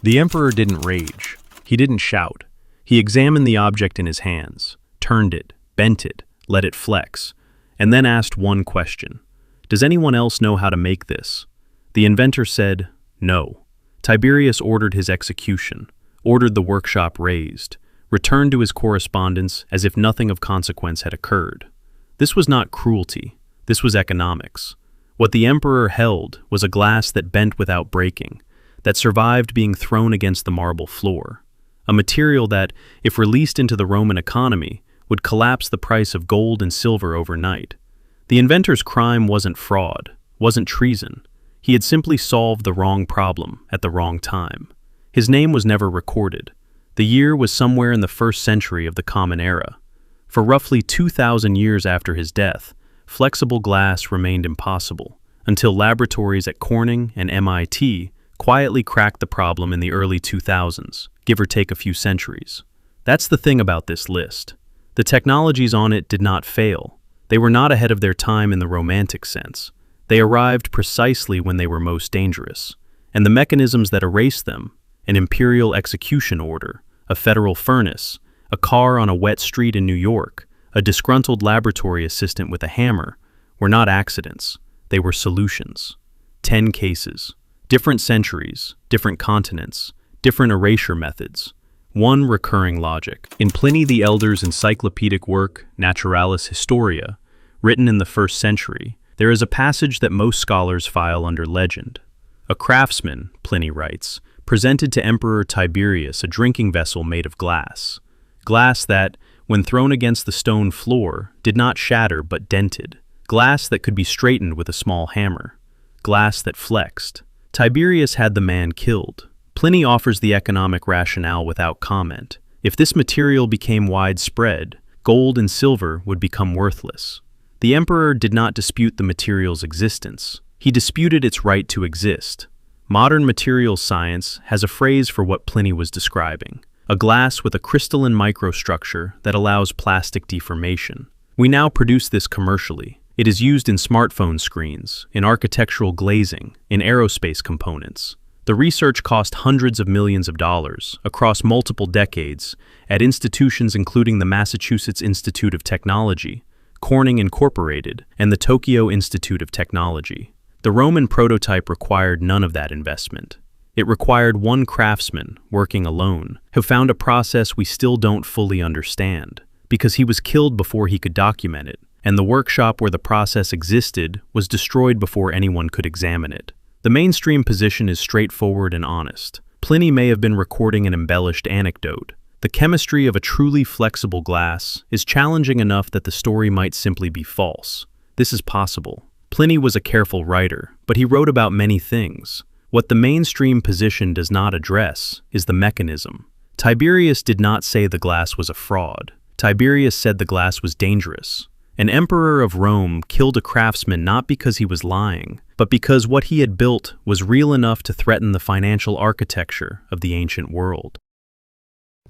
The emperor didn't rage. He didn't shout. He examined the object in his hands, turned it, bent it, let it flex, and then asked one question. Does anyone else know how to make this? The inventor said, no. Tiberius ordered his execution, ordered the workshop razed, returned to his correspondence as if nothing of consequence had occurred. This was not cruelty. This was economics. What the emperor held was a glass that bent without breaking, that survived being thrown against the marble floor, a material that, if released into the Roman economy, would collapse the price of gold and silver overnight. The inventor's crime wasn't fraud, wasn't treason. He had simply solved the wrong problem at the wrong time. His name was never recorded. The year was somewhere in the 1st century of the Common Era. For roughly 2,000 years after his death, flexible glass remained impossible, until laboratories at Corning and MIT quietly cracked the problem in the early 2000s, give or take a few centuries. That's the thing about this list. The technologies on it did not fail. They were not ahead of their time in the romantic sense. They arrived precisely when they were most dangerous, and the mechanisms that erased them, an imperial execution order, a federal furnace, a car on a wet street in New York, a disgruntled laboratory assistant with a hammer, were not accidents. They were solutions. 10 cases. Different centuries, different continents, different erasure methods. One recurring logic. In Pliny the Elder's encyclopedic work, Naturalis Historia, written in the 1st century, there is a passage that most scholars file under legend. A craftsman, Pliny writes, presented to Emperor Tiberius a drinking vessel made of glass. Glass that, when thrown against the stone floor, did not shatter but dented. Glass that could be straightened with a small hammer. Glass that flexed. Tiberius had the man killed. Pliny offers the economic rationale without comment. If this material became widespread, gold and silver would become worthless. The emperor did not dispute the material's existence. He disputed its right to exist. Modern materials science has a phrase for what Pliny was describing: a glass with a crystalline microstructure that allows plastic deformation. We now produce this commercially. It is used in smartphone screens, in architectural glazing, in aerospace components. The research cost hundreds of millions of dollars across multiple decades at institutions including the Massachusetts Institute of Technology, Corning Incorporated, and the Tokyo Institute of Technology. The Roman prototype required none of that investment. It required one craftsman, working alone, who found a process we still don't fully understand, because he was killed before he could document it, and the workshop where the process existed was destroyed before anyone could examine it. The mainstream position is straightforward and honest. Pliny may have been recording an embellished anecdote. The chemistry of a truly flexible glass is challenging enough that the story might simply be false. This is possible. Pliny was a careful writer, but he wrote about many things. What the mainstream position does not address is the mechanism. Tiberius did not say the glass was a fraud. Tiberius said the glass was dangerous. An emperor of Rome killed a craftsman not because he was lying, but because what he had built was real enough to threaten the financial architecture of the ancient world.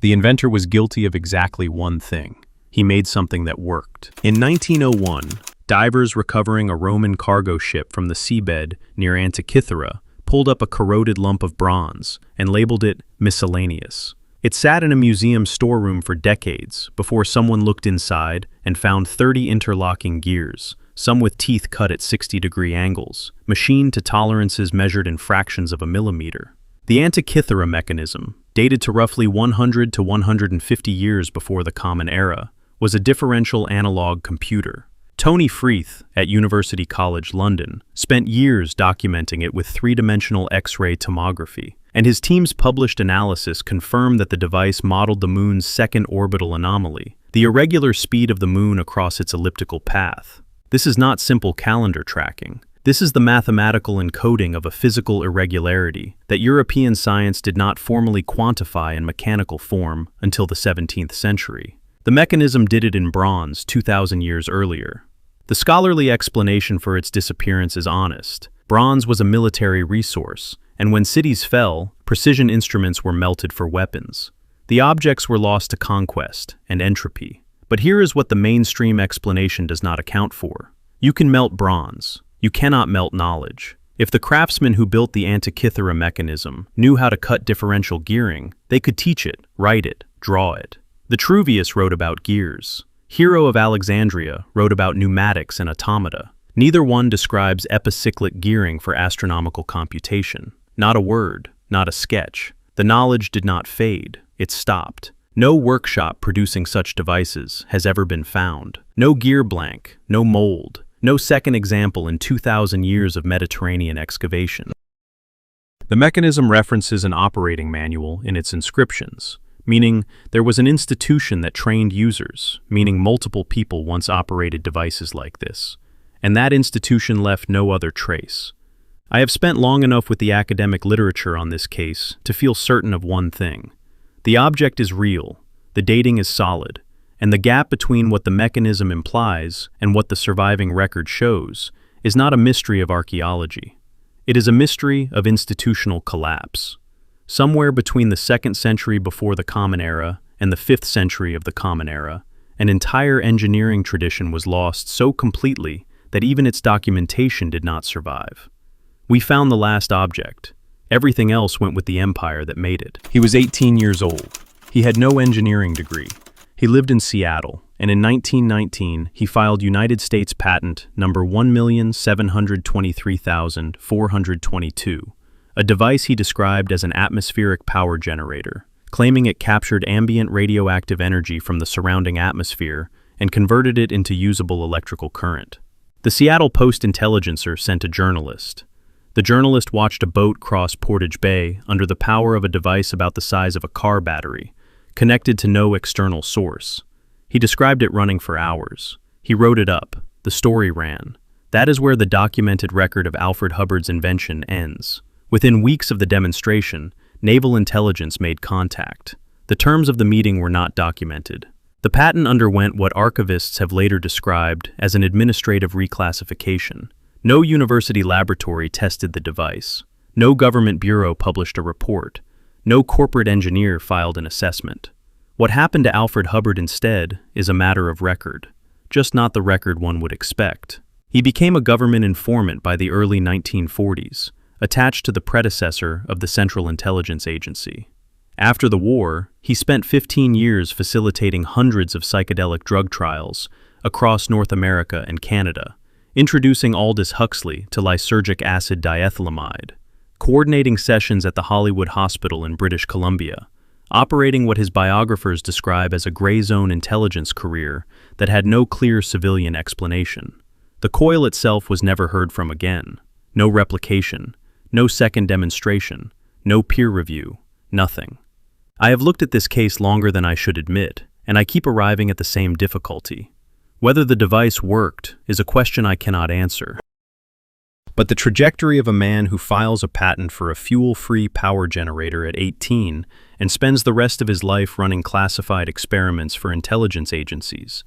The inventor was guilty of exactly one thing. He made something that worked. In 1901, divers recovering a Roman cargo ship from the seabed near Antikythera pulled up a corroded lump of bronze and labeled it miscellaneous. It sat in a museum storeroom for decades before someone looked inside and found 30 interlocking gears, some with teeth cut at 60-degree angles, machined to tolerances measured in fractions of a millimeter. The Antikythera mechanism, dated to roughly 100 to 150 years before the Common Era, was a differential analog computer. Tony Freeth, at University College London, spent years documenting it with three-dimensional X-ray tomography, and his team's published analysis confirmed that the device modeled the Moon's second orbital anomaly, the irregular speed of the Moon across its elliptical path. This is not simple calendar tracking. This is the mathematical encoding of a physical irregularity that European science did not formally quantify in mechanical form until the 17th century. The mechanism did it in bronze 2,000 years earlier. The scholarly explanation for its disappearance is honest. Bronze was a military resource, and when cities fell, precision instruments were melted for weapons. The objects were lost to conquest and entropy. But here is what the mainstream explanation does not account for. You can melt bronze. You cannot melt knowledge. If the craftsmen who built the Antikythera mechanism knew how to cut differential gearing, they could teach it, write it, draw it. Vitruvius wrote about gears. Hero of Alexandria wrote about pneumatics and automata. Neither one describes epicyclic gearing for astronomical computation. Not a word, not a sketch. The knowledge did not fade, it stopped. No workshop producing such devices has ever been found. No gear blank, no mold, no second example in 2,000 years of Mediterranean excavation. The mechanism references an operating manual in its inscriptions, meaning there was an institution that trained users, meaning multiple people once operated devices like this, and that institution left no other trace. I have spent long enough with the academic literature on this case to feel certain of one thing. The object is real, the dating is solid, and the gap between what the mechanism implies and what the surviving record shows is not a mystery of archaeology. It is a mystery of institutional collapse. Somewhere between the 2nd century before the Common Era and the 5th century of the Common Era, an entire engineering tradition was lost so completely that even its documentation did not survive. We found the last object. Everything else went with the empire that made it. He was 18 years old. He had no engineering degree. He lived in Seattle, and in 1919 he filed United States Patent number 1,723,422, a device he described as an atmospheric power generator, claiming it captured ambient radioactive energy from the surrounding atmosphere and converted it into usable electrical current. The Seattle Post-Intelligencer sent a journalist. The journalist watched a boat cross Portage Bay under the power of a device about the size of a car battery, connected to no external source. He described it running for hours. He wrote it up. The story ran. That is where the documented record of Alfred Hubbard's invention ends. Within weeks of the demonstration, naval intelligence made contact. The terms of the meeting were not documented. The patent underwent what archivists have later described as an administrative reclassification. No university laboratory tested the device. No government bureau published a report. No corporate engineer filed an assessment. What happened to Alfred Hubbard instead is a matter of record, just not the record one would expect. He became a government informant by the early 1940s, attached to the predecessor of the Central Intelligence Agency. After the war, he spent 15 years facilitating hundreds of psychedelic drug trials across North America and Canada, introducing Aldous Huxley to lysergic acid diethylamide, coordinating sessions at the Hollywood Hospital in British Columbia, operating what his biographers describe as a gray zone intelligence career that had no clear civilian explanation. The coil itself was never heard from again. No replication, no second demonstration, no peer review, nothing. I have looked at this case longer than I should admit, and I keep arriving at the same difficulty. Whether the device worked is a question I cannot answer. But the trajectory of a man who files a patent for a fuel-free power generator at 18 and spends the rest of his life running classified experiments for intelligence agencies,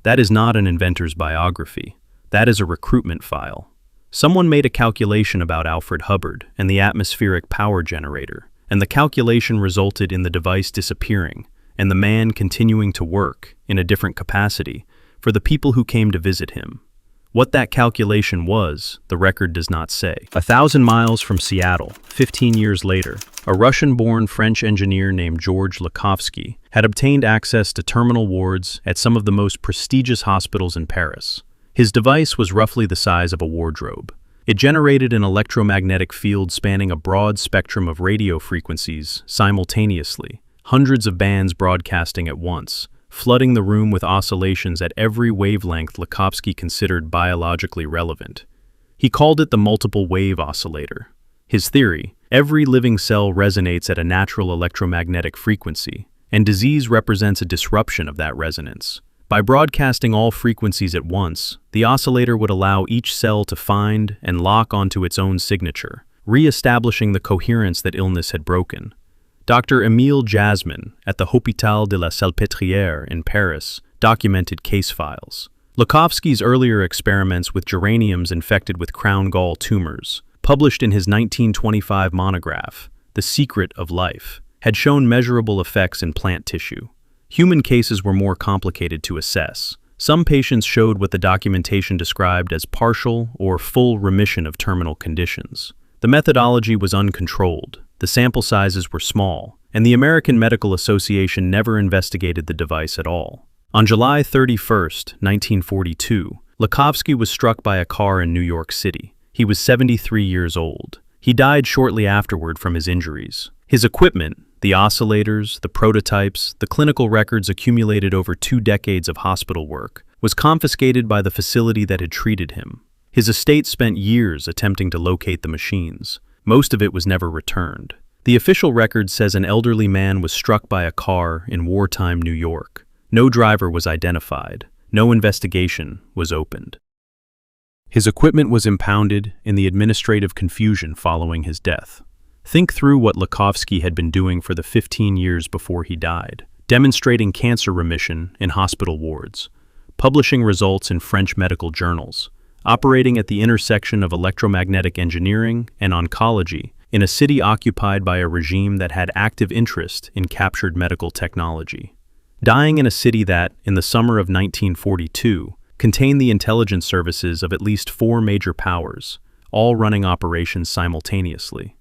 that is not an inventor's biography. That is a recruitment file. Someone made a calculation about Alfred Hubbard and the atmospheric power generator, and the calculation resulted in the device disappearing and the man continuing to work in a different capacity for the people who came to visit him. What that calculation was, the record does not say. 1,000 miles from Seattle, 15 years later, a Russian-born French engineer named George Lakhovsky had obtained access to terminal wards at some of the most prestigious hospitals in Paris. His device was roughly the size of a wardrobe. It generated an electromagnetic field spanning a broad spectrum of radio frequencies simultaneously, hundreds of bands broadcasting at once, flooding the room with oscillations at every wavelength Lakhovsky considered biologically relevant. He called it the multiple wave oscillator. His theory, every living cell resonates at a natural electromagnetic frequency, and disease represents a disruption of that resonance. By broadcasting all frequencies at once, the oscillator would allow each cell to find and lock onto its own signature, re-establishing the coherence that illness had broken. Dr. Émile Jasmin at the Hôpital de la Salpêtrière in Paris documented case files. Lakhovsky's earlier experiments with geraniums infected with crown gall tumors, published in his 1925 monograph, The Secret of Life, had shown measurable effects in plant tissue. Human cases were more complicated to assess. Some patients showed what the documentation described as partial or full remission of terminal conditions. The methodology was uncontrolled, the sample sizes were small, and the American Medical Association never investigated the device at all. On July 31, 1942, Lakhovsky was struck by a car in New York City. He was 73 years old. He died shortly afterward from his injuries. His equipment, the oscillators, the prototypes, the clinical records accumulated over 2 decades of hospital work, was confiscated by the facility that had treated him. His estate spent years attempting to locate the machines. Most of it was never returned. The official record says an elderly man was struck by a car in wartime New York. No driver was identified. No investigation was opened. His equipment was impounded in the administrative confusion following his death. Think through what Lakhovsky had been doing for the 15 years before he died, demonstrating cancer remission in hospital wards, publishing results in French medical journals, operating at the intersection of electromagnetic engineering and oncology in a city occupied by a regime that had active interest in captured medical technology. Dying in a city that, in the summer of 1942, contained the intelligence services of at least 4 major powers, all running operations simultaneously.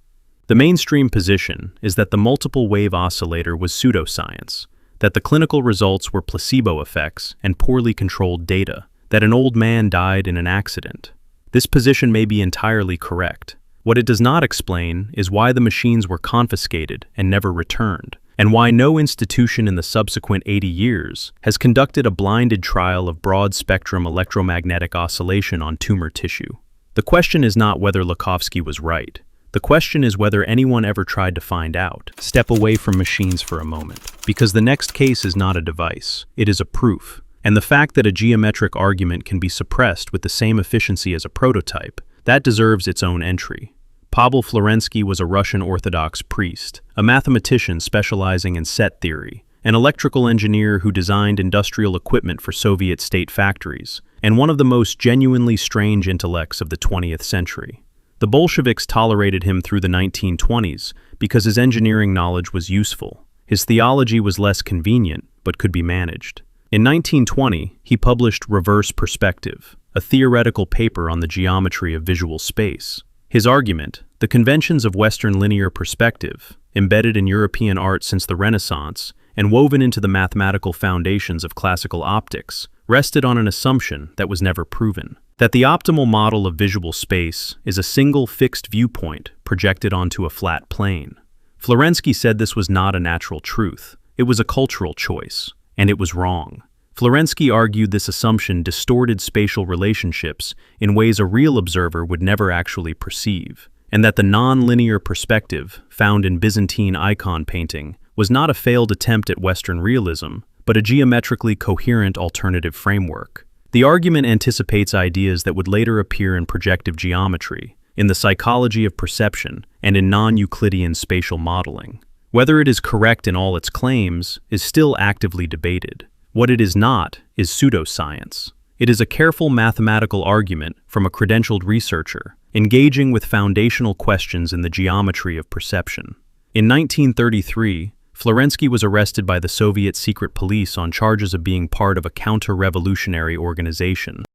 The mainstream position is that the multiple wave oscillator was pseudoscience, that the clinical results were placebo effects and poorly controlled data, that an old man died in an accident. This position may be entirely correct. What it does not explain is why the machines were confiscated and never returned, and why no institution in the subsequent 80 years has conducted a blinded trial of broad-spectrum electromagnetic oscillation on tumor tissue. The question is not whether Lakhovsky was right. The question is whether anyone ever tried to find out. Step away from machines for a moment, because the next case is not a device, it is a proof. And the fact that a geometric argument can be suppressed with the same efficiency as a prototype, that deserves its own entry. Pavel Florensky was a Russian Orthodox priest, a mathematician specializing in set theory, an electrical engineer who designed industrial equipment for Soviet state factories, and one of the most genuinely strange intellects of the 20th century. The Bolsheviks tolerated him through the 1920s because his engineering knowledge was useful. His theology was less convenient, but could be managed. In 1920, he published Reverse Perspective, a theoretical paper on the geometry of visual space. His argument, the conventions of Western linear perspective, embedded in European art since the Renaissance and woven into the mathematical foundations of classical optics, rested on an assumption that was never proven, that the optimal model of visual space is a single fixed viewpoint projected onto a flat plane. Florensky said this was not a natural truth, it was a cultural choice, and it was wrong. Florensky argued this assumption distorted spatial relationships in ways a real observer would never actually perceive, and that the non-linear perspective found in Byzantine icon painting was not a failed attempt at Western realism, but a geometrically coherent alternative framework. The argument anticipates ideas that would later appear in projective geometry, in the psychology of perception, and in non-Euclidean spatial modeling. Whether it is correct in all its claims is still actively debated. What it is not is pseudoscience. It is a careful mathematical argument from a credentialed researcher, engaging with foundational questions in the geometry of perception. In 1933, Florensky was arrested by the Soviet secret police on charges of being part of a counter-revolutionary organization.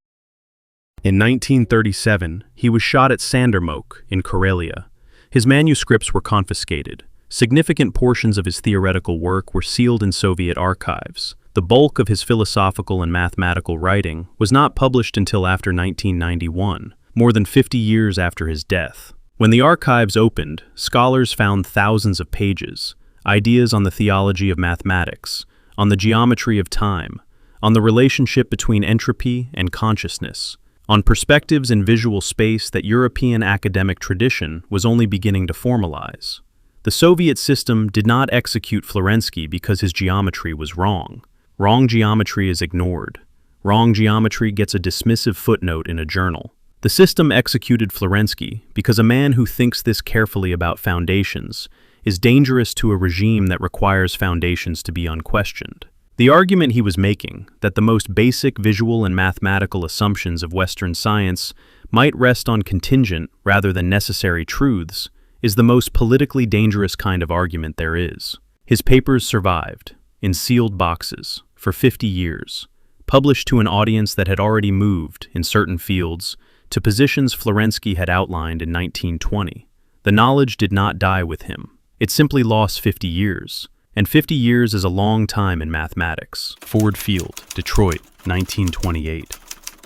In 1937, he was shot at Sandermokh in Karelia. His manuscripts were confiscated. Significant portions of his theoretical work were sealed in Soviet archives. The bulk of his philosophical and mathematical writing was not published until after 1991, more than 50 years after his death. When the archives opened, scholars found thousands of pages, ideas on the theology of mathematics, on the geometry of time, on the relationship between entropy and consciousness, on perspectives in visual space that European academic tradition was only beginning to formalize. The Soviet system did not execute Florensky because his geometry was wrong. Wrong geometry is ignored. Wrong geometry gets a dismissive footnote in a journal. The system executed Florensky because a man who thinks this carefully about foundations is dangerous to a regime that requires foundations to be unquestioned. The argument he was making, that the most basic visual and mathematical assumptions of Western science might rest on contingent rather than necessary truths, is the most politically dangerous kind of argument there is. His papers survived, in sealed boxes, for 50 years, published to an audience that had already moved, in certain fields, to positions Florensky had outlined in 1920. The knowledge did not die with him. It simply lost 50 years. And 50 years is a long time in mathematics. Ford Field, Detroit, 1928.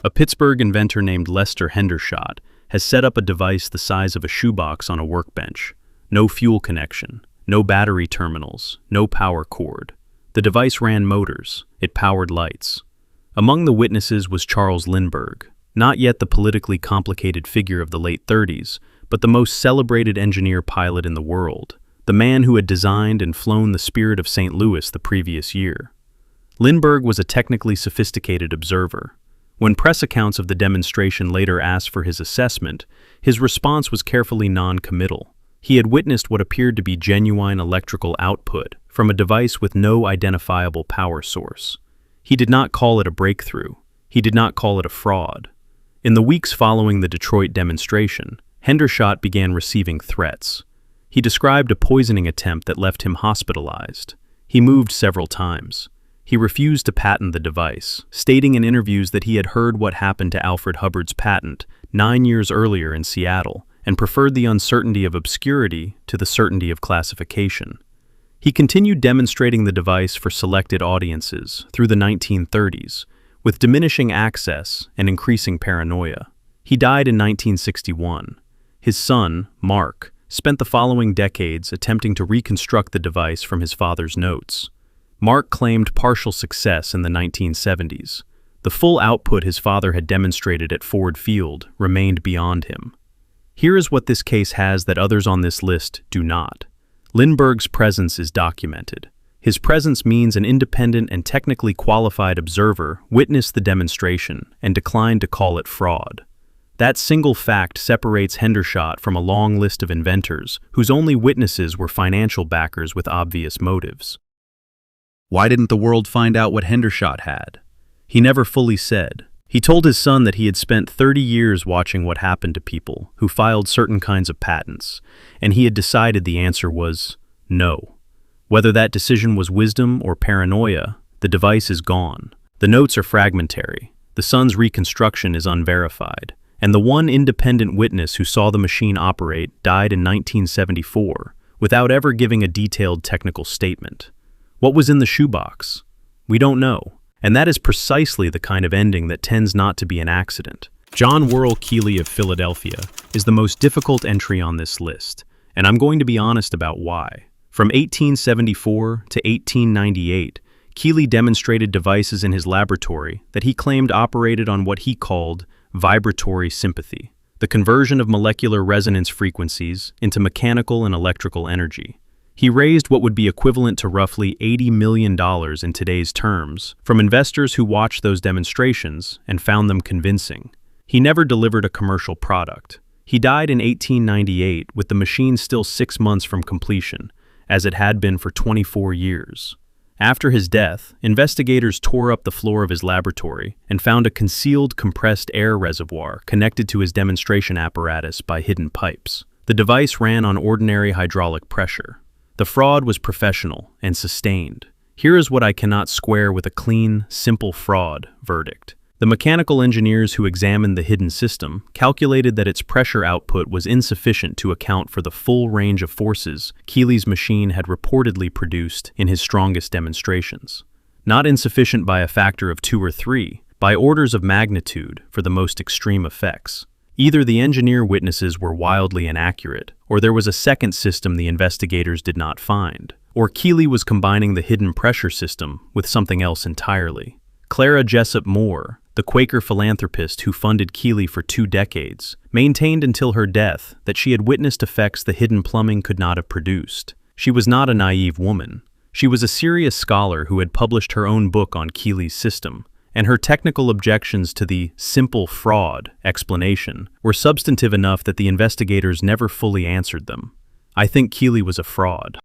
A Pittsburgh inventor named Lester Hendershot has set up a device the size of a shoebox on a workbench. No fuel connection, no battery terminals, no power cord. The device ran motors. It powered lights. Among the witnesses was Charles Lindbergh, not yet the politically complicated figure of the late 30s, but the most celebrated engineer pilot in the world, the man who had designed and flown the Spirit of St. Louis the previous year. Lindbergh was a technically sophisticated observer. When press accounts of the demonstration later asked for his assessment, his response was carefully non-committal. He had witnessed what appeared to be genuine electrical output from a device with no identifiable power source. He did not call it a breakthrough. He did not call it a fraud. In the weeks following the Detroit demonstration, Hendershot began receiving threats. He described a poisoning attempt that left him hospitalized. He moved several times. He refused to patent the device, stating in interviews that he had heard what happened to Alfred Hubbard's patent 9 years earlier in Seattle and preferred the uncertainty of obscurity to the certainty of classification. He continued demonstrating the device for selected audiences through the 1930s, with diminishing access and increasing paranoia. He died in 1961. His son, Mark, spent the following decades attempting to reconstruct the device from his father's notes. Mark claimed partial success in the 1970s. The full output his father had demonstrated at Ford Field remained beyond him. Here is what this case has that others on this list do not. Lindbergh's presence is documented. His presence means an independent and technically qualified observer witnessed the demonstration and declined to call it fraud. That single fact separates Hendershot from a long list of inventors whose only witnesses were financial backers with obvious motives. Why didn't the world find out what Hendershot had? He never fully said. He told his son that he had spent 30 years watching what happened to people who filed certain kinds of patents, and he had decided the answer was no. Whether that decision was wisdom or paranoia, the device is gone. The notes are fragmentary. The son's reconstruction is unverified. And the one independent witness who saw the machine operate died in 1974 without ever giving a detailed technical statement. What was in the shoebox? We don't know, and that is precisely the kind of ending that tends not to be an accident. John Worrell Keely of Philadelphia is the most difficult entry on this list, and I'm going to be honest about why. From 1874 to 1898, Keely demonstrated devices in his laboratory that he claimed operated on what he called vibratory sympathy, the conversion of molecular resonance frequencies into mechanical and electrical energy. He raised what would be equivalent to roughly $80 million in today's terms from investors who watched those demonstrations and found them convincing. He never delivered a commercial product. He died in 1898 with the machine still 6 months from completion, as it had been for 24 years. After his death, investigators tore up the floor of his laboratory and found a concealed compressed air reservoir connected to his demonstration apparatus by hidden pipes. The device ran on ordinary hydraulic pressure. The fraud was professional and sustained. Here is what I cannot square with a clean, simple fraud verdict. The mechanical engineers who examined the hidden system calculated that its pressure output was insufficient to account for the full range of forces Keely's machine had reportedly produced in his strongest demonstrations. Not insufficient by a factor of 2 or 3, by orders of magnitude for the most extreme effects. Either the engineer witnesses were wildly inaccurate, or there was a second system the investigators did not find, or Keely was combining the hidden pressure system with something else entirely. Clara Jessup Moore, the Quaker philanthropist who funded Keely for 2 decades, maintained until her death that she had witnessed effects the hidden plumbing could not have produced. She was not a naive woman. She was a serious scholar who had published her own book on Keely's system, and her technical objections to the simple fraud explanation were substantive enough that the investigators never fully answered them. I think Keely was a fraud.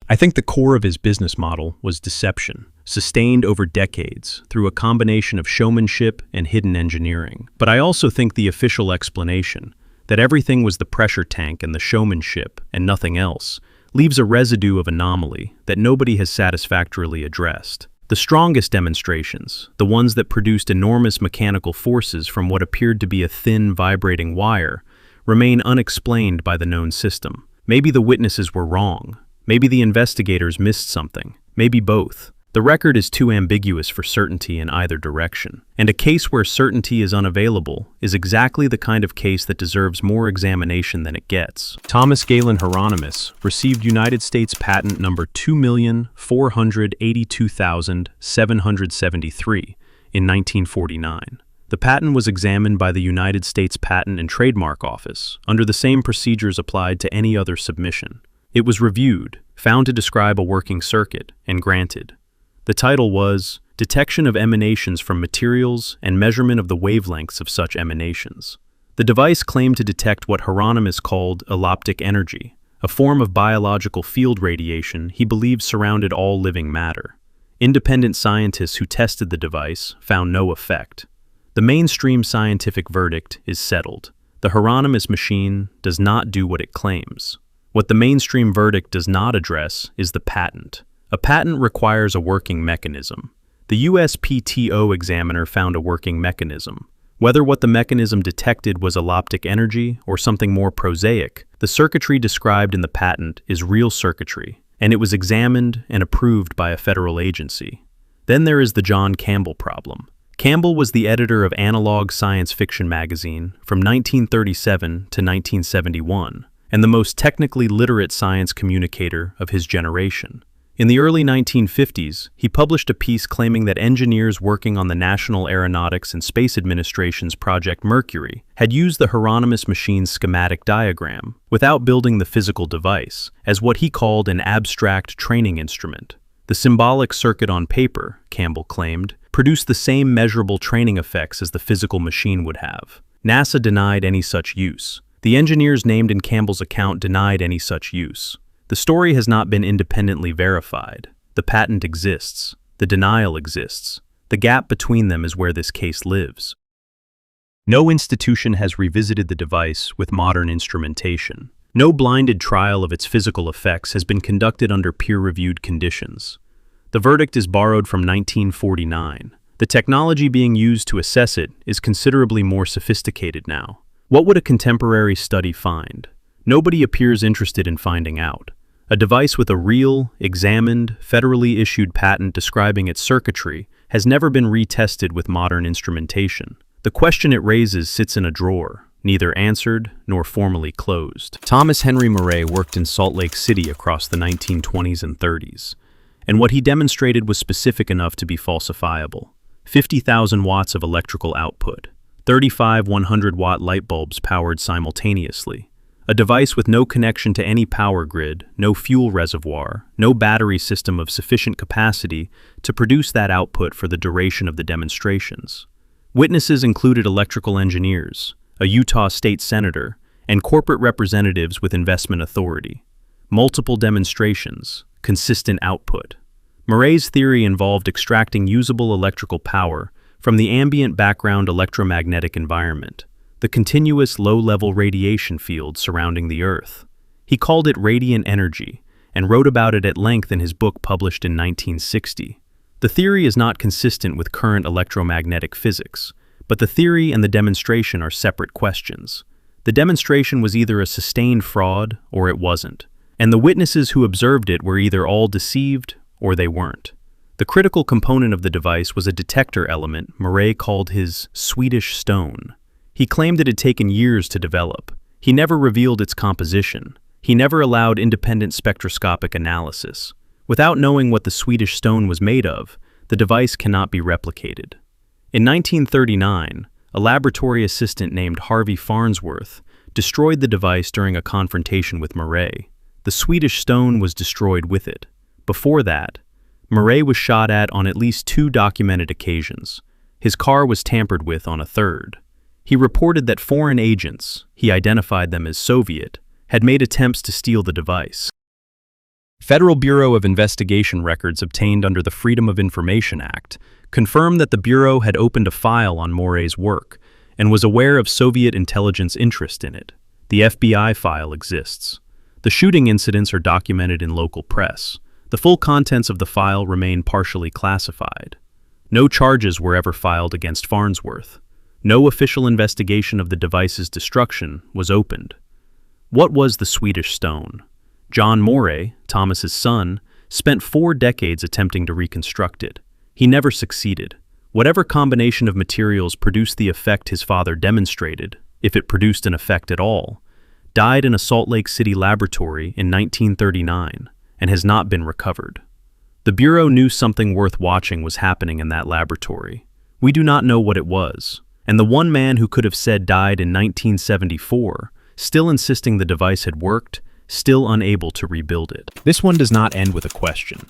I think the core of his business model was deception, sustained over decades through a combination of showmanship and hidden engineering. But I also think the official explanation, that everything was the pressure tank and the showmanship and nothing else, leaves a residue of anomaly that nobody has satisfactorily addressed. The strongest demonstrations, the ones that produced enormous mechanical forces from what appeared to be a thin, vibrating wire, remain unexplained by the known system. Maybe the witnesses were wrong. Maybe the investigators missed something. Maybe both. The record is too ambiguous for certainty in either direction. And a case where certainty is unavailable is exactly the kind of case that deserves more examination than it gets. Thomas Galen Hieronymus received United States patent number 2,482,773 in 1949. The patent was examined by the United States Patent and Trademark Office under the same procedures applied to any other submission. It was reviewed, found to describe a working circuit, and granted. The title was Detection of Emanations from Materials and Measurement of the Wavelengths of Such Emanations. The device claimed to detect what Hieronymus called alloptic energy, a form of biological field radiation he believed surrounded all living matter. Independent scientists who tested the device found no effect. The mainstream scientific verdict is settled. The Hieronymus machine does not do what it claims. What the mainstream verdict does not address is the patent. A patent requires a working mechanism. The USPTO examiner found a working mechanism. Whether what the mechanism detected was alloptic energy or something more prosaic, the circuitry described in the patent is real circuitry, and it was examined and approved by a federal agency. Then there is the John Campbell problem. Campbell was the editor of Analog Science Fiction magazine from 1937 to 1971, and the most technically literate science communicator of his generation. In the early 1950s, he published a piece claiming that engineers working on the National Aeronautics and Space Administration's Project Mercury had used the Hieronymus machine's schematic diagram without building the physical device as what he called an abstract training instrument. The symbolic circuit on paper, Campbell claimed, produced the same measurable training effects as the physical machine would have. NASA denied any such use. The engineers named in Campbell's account denied any such use. The story has not been independently verified. The patent exists. The denial exists. The gap between them is where this case lives. No institution has revisited the device with modern instrumentation. No blinded trial of its physical effects has been conducted under peer-reviewed conditions. The verdict is borrowed from 1949. The technology being used to assess it is considerably more sophisticated now. What would a contemporary study find? Nobody appears interested in finding out. A device with a real, examined, federally issued patent describing its circuitry has never been retested with modern instrumentation. The question it raises sits in a drawer, neither answered nor formally closed. Thomas Henry Murray worked in Salt Lake City across the 1920s and 30s, and what he demonstrated was specific enough to be falsifiable. 50,000 watts of electrical output, 35 100-watt light bulbs powered simultaneously. A device with no connection to any power grid, no fuel reservoir, no battery system of sufficient capacity to produce that output for the duration of the demonstrations. Witnesses included electrical engineers, a Utah state senator, and corporate representatives with investment authority. Multiple demonstrations, consistent output. Murray's theory involved extracting usable electrical power from the ambient background electromagnetic environment, the continuous low-level radiation field surrounding the Earth. He called it radiant energy and wrote about it at length in his book published in 1960. The theory is not consistent with current electromagnetic physics, but the theory and the demonstration are separate questions. The demonstration was either a sustained fraud or it wasn't, and the witnesses who observed it were either all deceived or they weren't. The critical component of the device was a detector element Murray called his Swedish stone. He claimed it had taken years to develop. He never revealed its composition. He never allowed independent spectroscopic analysis. Without knowing what the Swedish stone was made of, the device cannot be replicated. In 1939, a laboratory assistant named Harvey Farnsworth destroyed the device during a confrontation with Murray. The Swedish stone was destroyed with it. Before that, Murray was shot on at least 2 documented occasions. His car was tampered with on a third. He reported that foreign agents, he identified them as Soviet, had made attempts to steal the device. Federal Bureau of Investigation records obtained under the Freedom of Information Act confirmed that the Bureau had opened a file on Murray's work and was aware of Soviet intelligence interest in it. The FBI file exists. The shooting incidents are documented in local press. The full contents of the file remain partially classified. No charges were ever filed against Farnsworth. No official investigation of the device's destruction was opened. What was the Swedish stone? John Moray, Thomas's son, spent 4 decades attempting to reconstruct it. He never succeeded. Whatever combination of materials produced the effect his father demonstrated, if it produced an effect at all, died in a Salt Lake City laboratory in 1939 and has not been recovered. The Bureau knew something worth watching was happening in that laboratory. We do not know what it was, and the one man who could have said died in 1974, still insisting the device had worked, still unable to rebuild it. This one does not end with a question.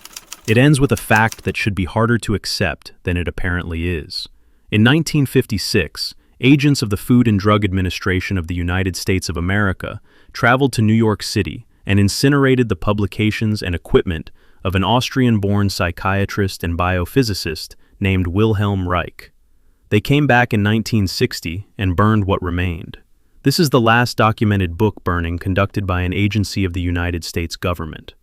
It ends with a fact that should be harder to accept than it apparently is. In 1956, agents of the Food and Drug Administration of the United States of America traveled to New York City and incinerated the publications and equipment of an Austrian-born psychiatrist and biophysicist named Wilhelm Reich. They came back in 1960 and burned what remained. This is the last documented book burning conducted by an agency of the United States government.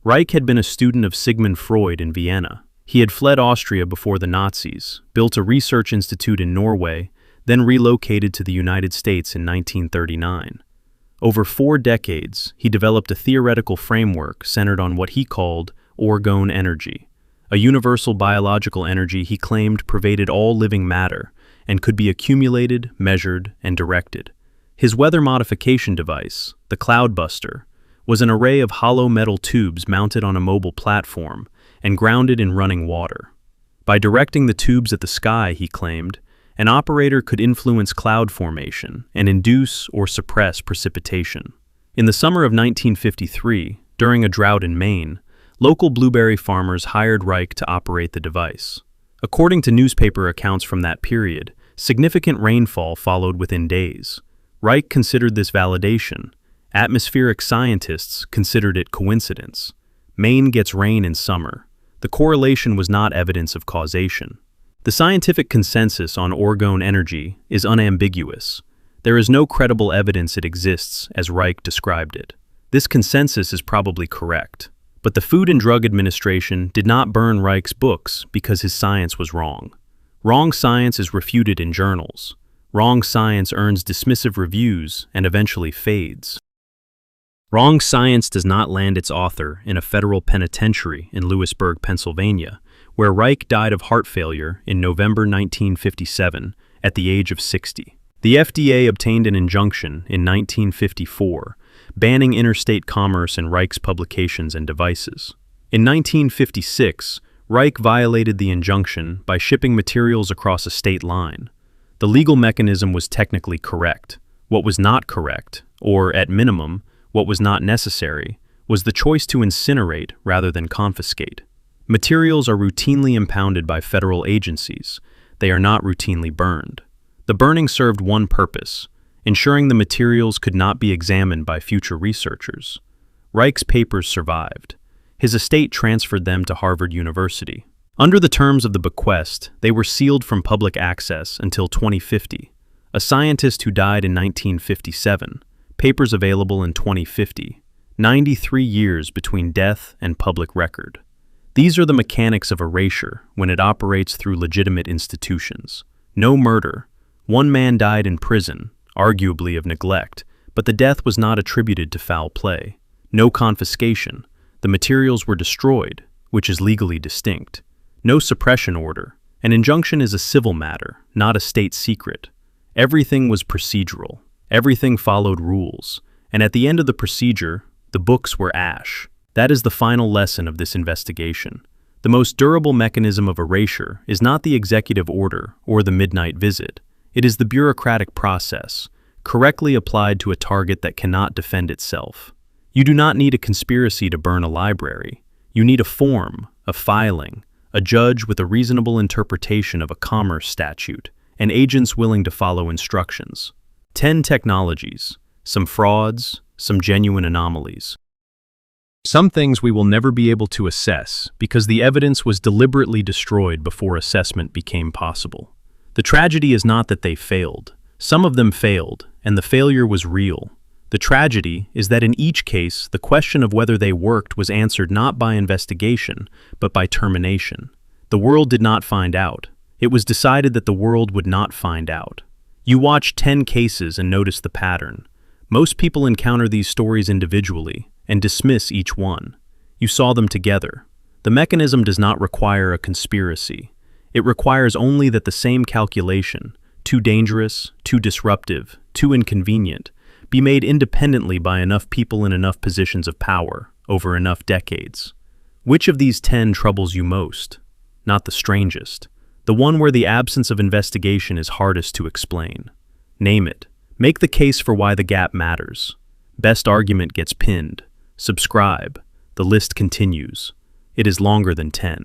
Reich had been a student of Sigmund Freud in Vienna. He had fled Austria before the Nazis, built a research institute in Norway, then relocated to the United States in 1939. Over 4 decades, he developed a theoretical framework centered on what he called orgone energy, a universal biological energy he claimed pervaded all living matter and could be accumulated, measured, and directed. His weather modification device, the Cloudbuster, was an array of hollow metal tubes mounted on a mobile platform and grounded in running water. By directing the tubes at the sky, he claimed, an operator could influence cloud formation and induce or suppress precipitation. In the summer of 1953, during a drought in Maine, local blueberry farmers hired Reich to operate the device. According to newspaper accounts from that period, significant rainfall followed within days. Reich considered this validation. Atmospheric scientists considered it coincidence. Maine gets rain in summer. The correlation was not evidence of causation. The scientific consensus on orgone energy is unambiguous. There is no credible evidence it exists as Reich described it. This consensus is probably correct, but the Food and Drug Administration did not burn Reich's books because his science was wrong. Wrong science is refuted in journals. Wrong science earns dismissive reviews and eventually fades. Wrong science does not land its author in a federal penitentiary in Lewisburg, Pennsylvania, where Reich died of heart failure in November 1957 at the age of 60. The FDA obtained an injunction in 1954, banning interstate commerce in Reich's publications and devices. In 1956, Reich violated the injunction by shipping materials across a state line. The legal mechanism was technically correct. What was not correct, or at minimum, what was not necessary, was the choice to incinerate rather than confiscate. Materials are routinely impounded by federal agencies. They are not routinely burned. The burning served one purpose, ensuring the materials could not be examined by future researchers. Reich's papers survived. His estate transferred them to Harvard University. Under the terms of the bequest, they were sealed from public access until 2050. A scientist who died in 1957, papers available in 2050, 93 years between death and public record. These are the mechanics of erasure when it operates through legitimate institutions. No murder. One man died in prison, arguably of neglect, but the death was not attributed to foul play. No confiscation. The materials were destroyed, which is legally distinct. No suppression order. An injunction is a civil matter, not a state secret. Everything was procedural. Everything followed rules. And at the end of the procedure, the books were ash. That is the final lesson of this investigation. The most durable mechanism of erasure is not the executive order or the midnight visit. It is the bureaucratic process, correctly applied to a target that cannot defend itself. You do not need a conspiracy to burn a library. You need a form, a filing, a judge with a reasonable interpretation of a commerce statute, and agents willing to follow instructions. 10 technologies, some frauds, some genuine anomalies. Some things we will never be able to assess because the evidence was deliberately destroyed before assessment became possible. The tragedy is not that they failed. Some of them failed, and the failure was real. The tragedy is that in each case, the question of whether they worked was answered not by investigation, but by termination. The world did not find out. It was decided that the world would not find out. You watch 10 cases and notice the pattern. Most people encounter these stories individually and dismiss each one. You saw them together. The mechanism does not require a conspiracy. It requires only that the same calculation, too dangerous, too disruptive, too inconvenient, be made independently by enough people in enough positions of power over enough decades. Which of these 10 troubles you most? Not the strangest. The one where the absence of investigation is hardest to explain. Name it. Make the case for why the gap matters. Best argument gets pinned. Subscribe. The list continues. It is longer than 10.